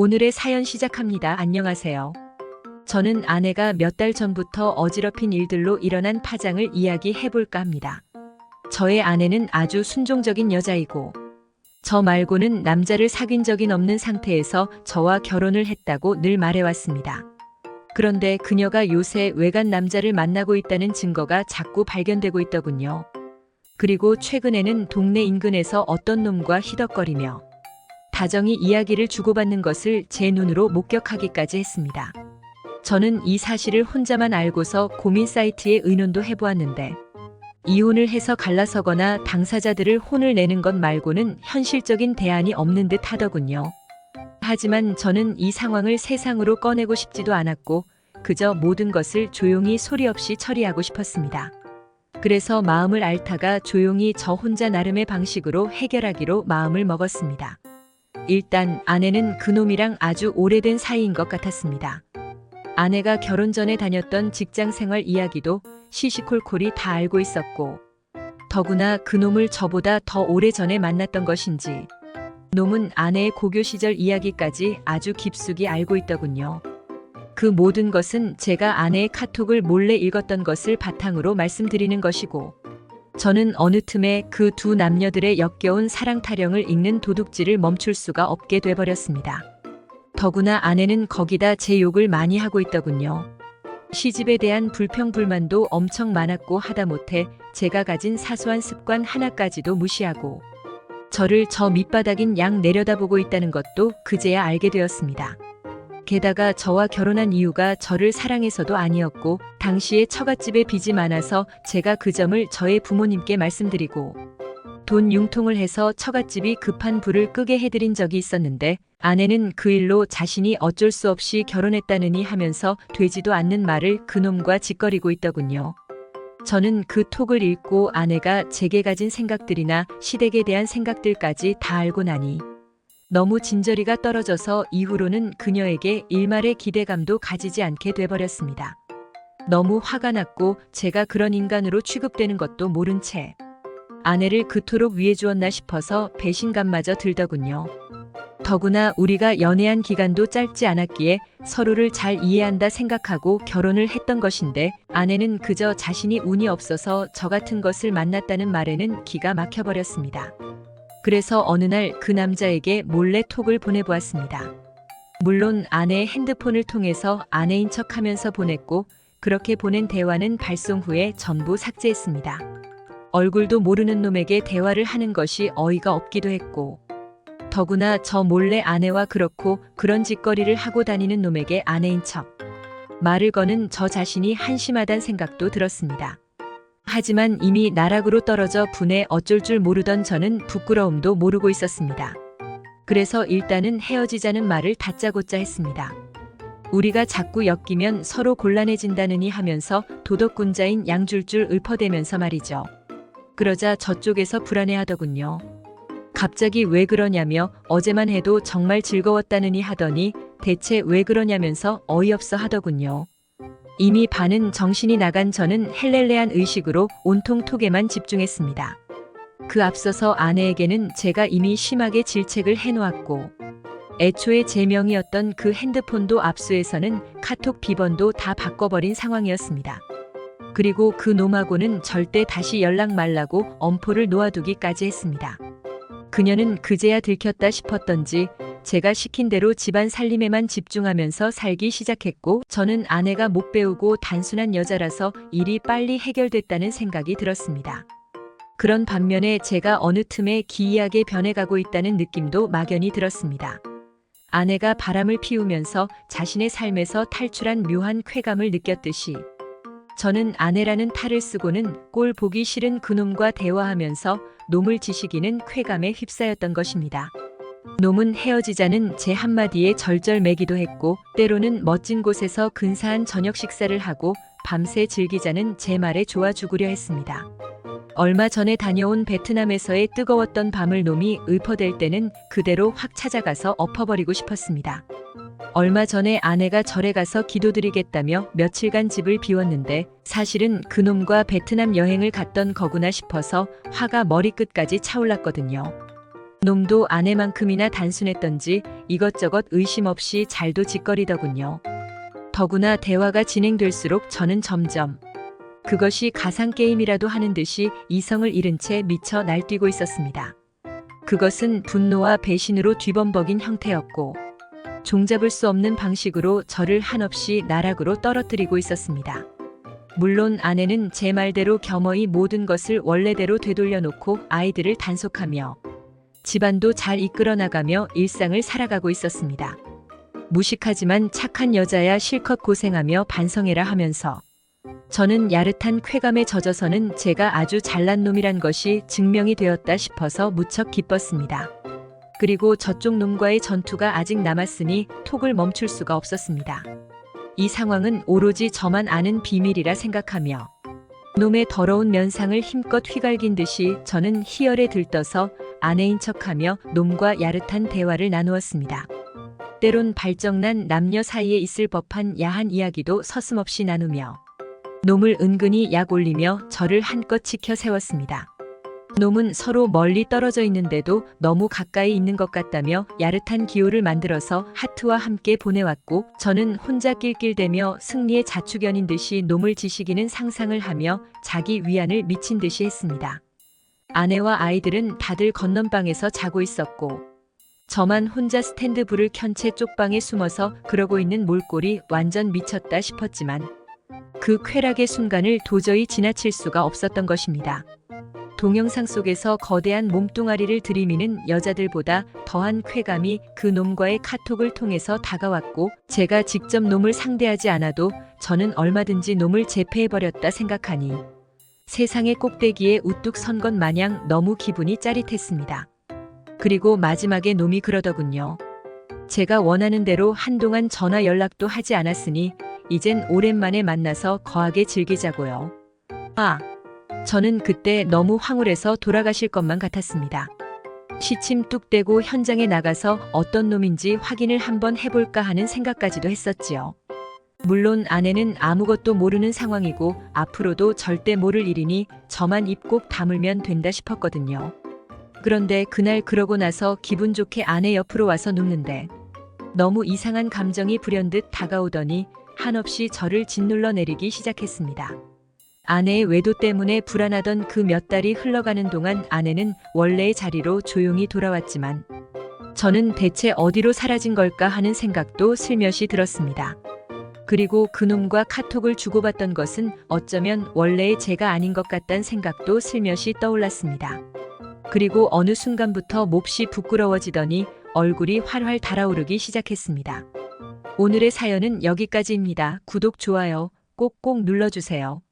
오늘의 사연 시작합니다. 안녕하세요. 저는 아내가 몇 달 전부터 어지럽힌 일들로 일어난 파장을 이야기해 볼까 합니다. 저의 아내는 아주 순종적인 여자이고, 저 말고는 남자를 사귄 적이 없는 상태에서 저와 결혼을 했다고 늘 말해왔습니다. 그런데 그녀가 요새 외간 남자를 만나고 있다는 증거가 자꾸 발견되고 있더군요. 그리고 최근에는 동네 인근에서 어떤 놈과 희덕거리며 다정히 이야기를 주고받는 것을 제 눈으로 목격하기까지 했습니다. 저는 이 사실을 혼자만 알고서 고민 사이트에 의논도 해보았는데, 이혼을 해서 갈라서거나 당사자들을 혼을 내는 것 말고는 현실적인 대안이 없는 듯 하더군요. 하지만 저는 이 상황을 세상으로 꺼내고 싶지도 않았고, 그저 모든 것을 조용히 소리 없이 처리하고 싶었습니다. 그래서 마음을 앓다가 조용히 저 혼자 나름의 방식으로 해결하기로 마음을 먹었습니다. 일단 아내는 그놈이랑 아주 오래된 사이인 것 같았습니다. 아내가 결혼 전에 다녔던 직장 생활 이야기도 시시콜콜이 다 알고 있었고, 더구나 그놈을 저보다 더 오래전에 만났던 것인지 놈은 아내의 고교 시절 이야기까지 아주 깊숙이 알고 있더군요. 그 모든 것은 제가 아내의 카톡을 몰래 읽었던 것을 바탕으로 말씀드리는 것이고, 저는 어느 틈에 그 두 남녀들의 역겨운 사랑 타령을 읽는 도둑질을 멈출 수가 없게 돼버렸습니다. 더구나 아내는 거기다 제 욕을 많이 하고 있더군요. 시집에 대한 불평불만도 엄청 많았고, 하다못해 제가 가진 사소한 습관 하나까지도 무시하고 저를 저 밑바닥인 양 내려다보고 있다는 것도 그제야 알게 되었습니다. 게다가 저와 결혼한 이유가 저를 사랑해서도 아니었고, 당시에 처갓집에 빚이 많아서 제가 그 점을 저의 부모님께 말씀드리고 돈 융통을 해서 처갓집이 급한 불을 끄게 해드린 적이 있었는데, 아내는 그 일로 자신이 어쩔 수 없이 결혼했다느니 하면서 되지도 않는 말을 그놈과 짓거리고 있더군요. 저는 그 톡을 읽고 아내가 제게 가진 생각들이나 시댁에 대한 생각들까지 다 알고 나니 너무 진저리가 떨어져서 이후로는 그녀에게 일말의 기대감도 가지지 않게 돼버렸습니다. 너무 화가 났고, 제가 그런 인간으로 취급되는 것도 모른 채 아내를 그토록 위해주었나 싶어서 배신감마저 들더군요. 더구나 우리가 연애한 기간도 짧지 않았기에 서로를 잘 이해한다 생각하고 결혼을 했던 것인데, 아내는 그저 자신이 운이 없어서 저 같은 것을 만났다는 말에는 기가 막혀버렸습니다. 그래서 어느 날 그 남자에게 몰래 톡을 보내보았습니다. 물론 아내의 핸드폰을 통해서 아내인 척하면서 보냈고, 그렇게 보낸 대화는 발송 후에 전부 삭제했습니다. 얼굴도 모르는 놈에게 대화를 하는 것이 어이가 없기도 했고, 더구나 저 몰래 아내와 그렇고 그런 짓거리를 하고 다니는 놈에게 아내인 척 말을 거는 저 자신이 한심하단 생각도 들었습니다. 하지만 이미 나락으로 떨어져 분해 어쩔 줄 모르던 저는 부끄러움도 모르고 있었습니다. 그래서 일단은 헤어지자는 말을 다짜고짜 했습니다. 우리가 자꾸 엮이면 서로 곤란해진다느니 하면서 도덕군자인 양줄줄 읊어대면서 말이죠. 그러자 저쪽에서 불안해하더군요. 갑자기 왜 그러냐며 어제만 해도 정말 즐거웠다느니 하더니 대체 왜 그러냐면서 어이없어 하더군요. 이미 반은 정신이 나간 저는 헬렐레한 의식으로 온통 톡에만 집중했습니다. 그 앞서서 아내에게는 제가 이미 심하게 질책을 해놓았고, 애초에 제 명의였던 그 핸드폰도 압수해서는 카톡 비번도 다 바꿔버린 상황이었습니다. 그리고 그 놈하고는 절대 다시 연락 말라고 엄포를 놓아두기까지 했습니다. 그녀는 그제야 들켰다 싶었던지 제가 시킨 대로 집안 살림에만 집중하면서 살기 시작했고, 저는 아내가 못 배우고 단순한 여자라서 일이 빨리 해결됐다는 생각이 들었습니다. 그런 반면에 제가 어느 틈에 기이하게 변해가고 있다는 느낌도 막연히 들었습니다. 아내가 바람을 피우면서 자신의 삶에서 탈출한 묘한 쾌감을 느꼈듯이 저는 아내라는 탈을 쓰고는 꼴 보기 싫은 그놈과 대화하면서 놈을 지시기는 쾌감에 휩싸였던 것입니다. 놈은 헤어지자는 제 한마디에 절절매기도 했고, 때로는 멋진 곳에서 근사한 저녁 식사를 하고 밤새 즐기자는 제 말에 좋아 죽으려 했습니다. 얼마 전에 다녀온 베트남에서의 뜨거웠던 밤을 놈이 읊어댈 때는 그대로 확 찾아가서 엎어버리고 싶었습니다. 얼마 전에 아내가 절에 가서 기도드리겠다며 며칠간 집을 비웠는데, 사실은 그놈과 베트남 여행을 갔던 거구나 싶어서 화가 머리끝까지 차올랐거든요. 놈도 아내만큼이나 단순했던지 이것저것 의심 없이 잘도 짓거리더군요. 더구나 대화가 진행될수록 저는 점점 그것이 가상게임이라도 하는 듯이 이성을 잃은 채 미쳐 날뛰고 있었습니다. 그것은 분노와 배신으로 뒤범벅인 형태였고 종잡을 수 없는 방식으로 저를 한없이 나락으로 떨어뜨리고 있었습니다. 물론 아내는 제 말대로 겸허히 모든 것을 원래대로 되돌려 놓고 아이들을 단속하며 집안도 잘 이끌어 나가며 일상을 살아가고 있었습니다. 무식하지만 착한 여자야 실컷 고생하며 반성해라 하면서 저는 야릇한 쾌감에 젖어서는 제가 아주 잘난 놈이란 것이 증명이 되었다 싶어서 무척 기뻤습니다. 그리고 저쪽 놈과의 전투가 아직 남았으니 톡을 멈출 수가 없었습니다. 이 상황은 오로지 저만 아는 비밀이라 생각하며 놈의 더러운 면상을 힘껏 휘갈긴 듯이 저는 희열에 들떠서 아내인 척하며 놈과 야릇한 대화를 나누었습니다. 때론 발정난 남녀 사이에 있을 법한 야한 이야기도 서슴없이 나누며 놈을 은근히 약 올리며 저를 한껏 지켜 세웠습니다. 놈은 서로 멀리 떨어져 있는데도 너무 가까이 있는 것 같다며 야릇한 기호를 만들어서 하트와 함께 보내왔고 저는 혼자 낄낄대며 승리의 자축연인 듯이 놈을 지시기는 상상을 하며 자기 위안을 미친 듯이 했습니다. 아내와 아이들은 다들 건넌방에서 자고 있었고 저만 혼자 스탠드 불을 켠 채 쪽방에 숨어서 그러고 있는 몰골이 완전 미쳤다 싶었지만 그 쾌락의 순간을 도저히 지나칠 수가 없었던 것입니다. 동영상 속에서 거대한 몸뚱아리를 들이미는 여자들보다 더한 쾌감이 그 놈과의 카톡을 통해서 다가왔고 제가 직접 놈을 상대하지 않아도 저는 얼마든지 놈을 제패해버렸다 생각하니 세상의 꼭대기에 우뚝 선 것 마냥 너무 기분이 짜릿했습니다. 그리고 마지막에 놈이 그러더군요. 제가 원하는 대로 한동안 전화 연락도 하지 않았으니 이젠 오랜만에 만나서 거하게 즐기자고요. 저는 그때 너무 황홀해서 돌아가실 것만 같았습니다. 시침 뚝 떼고 현장에 나가서 어떤 놈인지 확인을 한번 해볼까 하는 생각까지도 했었지요. 물론 아내는 아무것도 모르는 상황이고 앞으로도 절대 모를 일이니 저만 입 꼭 다물면 된다 싶었거든요. 그런데 그날 그러고 나서 기분 좋게 아내 옆으로 와서 눕는데 너무 이상한 감정이 불현듯 다가오더니 한없이 저를 짓눌러 내리기 시작했습니다. 아내의 외도 때문에 불안하던 그 몇 달이 흘러가는 동안 아내는 원래의 자리로 조용히 돌아왔지만 저는 대체 어디로 사라진 걸까 하는 생각도 슬며시 들었습니다. 그리고 그놈과 카톡을 주고받던 것은 어쩌면 원래의 제가 아닌 것 같다는 생각도 슬며시 떠올랐습니다. 그리고 어느 순간부터 몹시 부끄러워지더니 얼굴이 활활 달아오르기 시작했습니다. 오늘의 사연은 여기까지입니다. 구독, 좋아요 꼭꼭 눌러주세요.